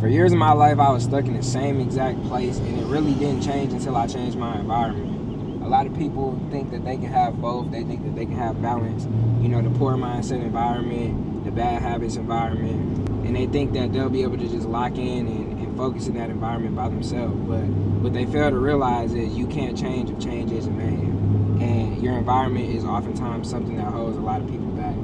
For years of my life, I was stuck in the same exact place, and it really didn't change until I changed my environment. A lot of people think that they can have both. They think that they can have balance. You know, the poor mindset environment, the bad habits environment, and they think that they'll be able to just lock in and focus in that environment by themselves. But what they fail to realize is you can't change if change isn't made. And your environment is oftentimes something that holds a lot of people back.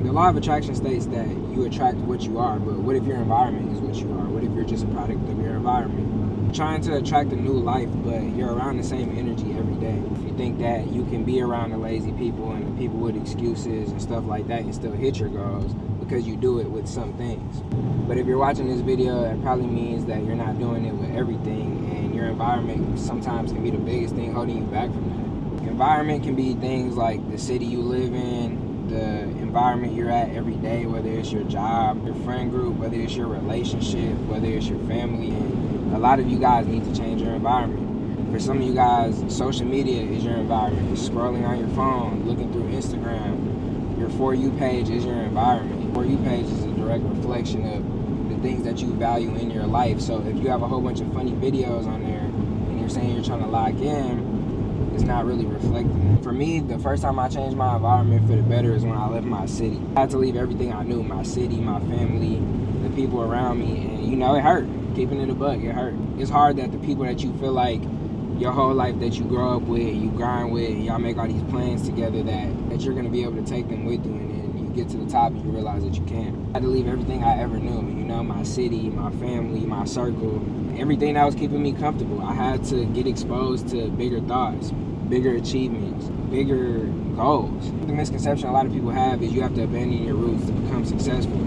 The law of attraction states that you attract what you are, but what if your environment is what you are? What if you're just a product of your environment? You're trying to attract a new life, but you're around the same energy every day. If you think that you can be around the lazy people and the people with excuses and stuff like that and still hit your goals because you do it with some things. But if you're watching this video, it probably means that you're not doing it with everything, and your environment sometimes can be the biggest thing holding you back from that. Environment can be things like the city you live in, the environment you're at every day, whether it's your job, your friend group, whether it's your relationship, whether it's your family. And a lot of you guys need to change your environment. For some of you guys, social media is your environment. You're scrolling on your phone, looking through Instagram. Your For You page is your environment. Your For You page is a direct reflection of the things that you value in your life. So if you have a whole bunch of funny videos on there and you're saying you're trying to lock in, it's not really reflecting. For me, the first time I changed my environment for the better is when I left my city. I had to leave everything I knew, my city, my family, the people around me, and you know, it hurt. Keeping it a buck, it hurt. It's hard that the people that you feel like your whole life that you grow up with, you grind with, and y'all make all these plans together that you're gonna be able to take them with you, and then you get to the top and you realize that you can't. I had to leave everything I ever knew, you know, my city, my family, my circle, everything that was keeping me comfortable. I had to get exposed to bigger thoughts, bigger achievements, bigger goals. The misconception a lot of people have is you have to abandon your roots to become successful.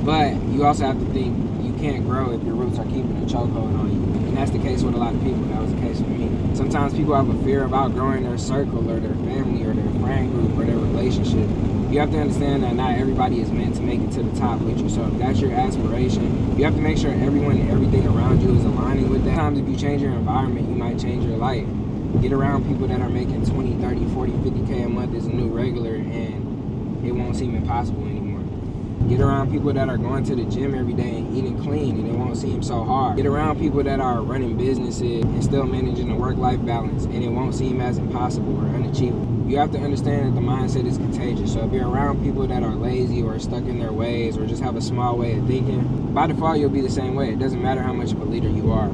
But you also have to think you can't grow if your roots are keeping a chokehold on you. And that's the case with a lot of people. That was the case for me. Sometimes people have a fear of outgrowing their circle or their family or their friend group or their relationship. You have to understand that not everybody is meant to make it to the top with you. So if that's your aspiration, you have to make sure everyone and everything around you is aligning with that. Sometimes if you change your environment, you might change your life. Get around people that are making 20, 30, 40, 50K a month as a new regular, and it won't seem impossible anymore. Get around people that are going to the gym every day and eating clean, and it won't seem so hard. Get around people that are running businesses and still managing a work-life balance, and it won't seem as impossible or unachievable. You have to understand that the mindset is contagious. So if you're around people that are lazy or stuck in their ways or just have a small way of thinking, by default you'll be the same way. It doesn't matter how much of a leader you are.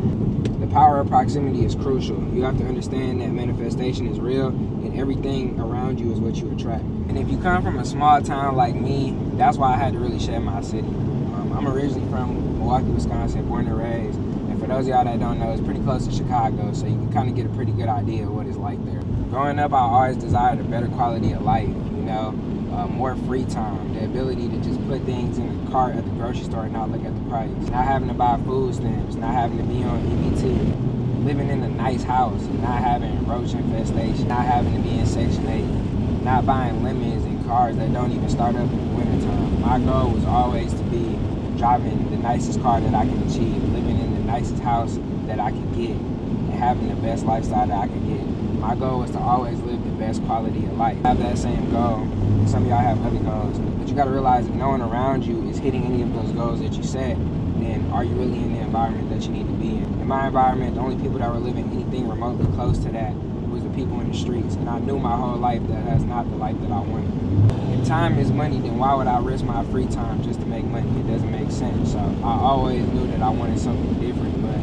The power of proximity is crucial. You have to understand that manifestation is real and everything around you is what you attract. And if you come from a small town like me, that's why I had to really shed my city. I'm originally from Milwaukee, Wisconsin, born and raised. And for those of y'all that don't know, it's pretty close to Chicago, so you can kind of get a pretty good idea of what it's like there. Growing up, I always desired a better quality of life, you know, more free time, the ability to just put things in the cart at the grocery store and not look at the price, not having to buy food stamps, not having to be on EBT, living in a nice house, not having roach infestation, not having to be in Section 8, not buying lemons and cars that don't even start up in the wintertime. My goal was always to be driving the nicest car that I can achieve, living in the nicest house that I could get, and having the best lifestyle that I could get. My goal was to always live the best quality of life. I have that same goal. Some of y'all have other goals, but you gotta realize if no one around you is hitting any of those goals that you set, then are you really in the environment that you need to be in? In my environment, the only people that were living anything remotely close to that was the people in the streets, and I knew my whole life that that's not the life that I wanted. If time is money, then why would I risk my free time just to make money? It doesn't make sense. So I always knew that I wanted something different, but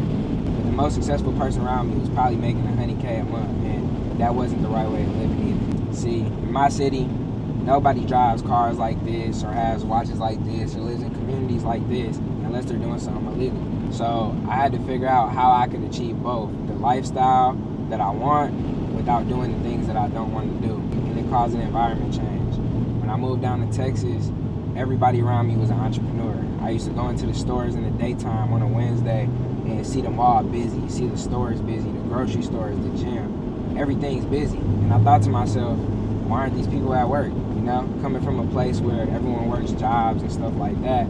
the most successful person around me was probably making 100K a month, and that wasn't the right way of living either. See, in my city, nobody drives cars like this or has watches like this or lives in communities like this unless they're doing something illegal. So I had to figure out how I could achieve both the lifestyle that I want without doing the things that I don't want to do. And it caused an environment change. When I moved down to Texas, everybody around me was an entrepreneur. I used to go into the stores in the daytime on a Wednesday and see them all busy, see the stores busy, the grocery stores, the gym. Everything's busy. And I thought to myself, why aren't these people at work? You know, coming from a place where everyone works jobs and stuff like that,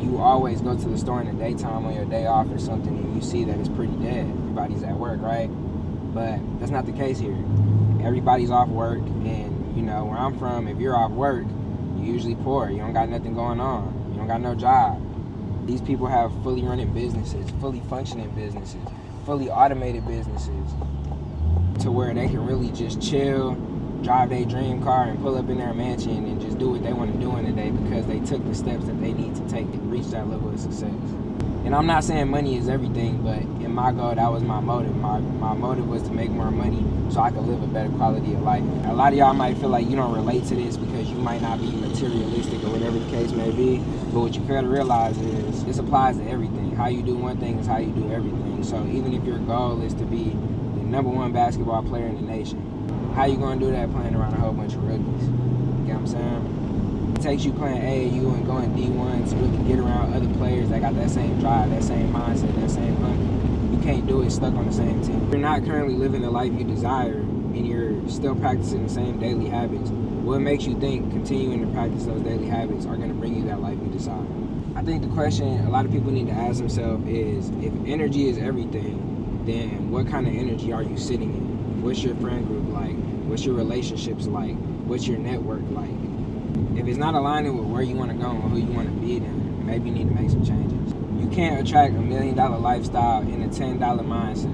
you always go to the store in the daytime on your day off or something and you see that it's pretty dead. Everybody's at work, right? But that's not the case here. Everybody's off work, and you know, where I'm from, if you're off work, you're usually poor. You don't got nothing going on. You don't got no job. These people have fully running businesses, fully functioning businesses, fully automated businesses, to where they can really just chill, drive their dream car and pull up in their mansion and just do what they want to do in a day because they took the steps that they need to take to reach that level of success. And I'm not saying money is everything, but in my goal, that was my motive. My motive was to make more money so I could live a better quality of life. A lot of y'all might feel like you don't relate to this because you might not be materialistic or whatever the case may be, but what you fail to realize is this applies to everything. How you do one thing is how you do everything. So even if your goal is to be the #1 basketball player in the nation, how you gonna do that playing around a whole bunch of rookies? You get what I'm saying? It takes you playing AAU and going D1 to really get around other players that got that same drive, that same mindset, that same hunger. You can't do it stuck on the same team. If you're not currently living the life you desire and you're still practicing the same daily habits, what makes you think continuing to practice those daily habits are gonna bring you that life you desire? I think the question a lot of people need to ask themselves is, if energy is everything, then what kind of energy are you sitting in? What's your friend group like? What's your relationships like? What's your network like? If it's not aligning with where you want to go and who you want to be, then maybe you need to make some changes. You can't attract $1 million lifestyle in a $10 mindset.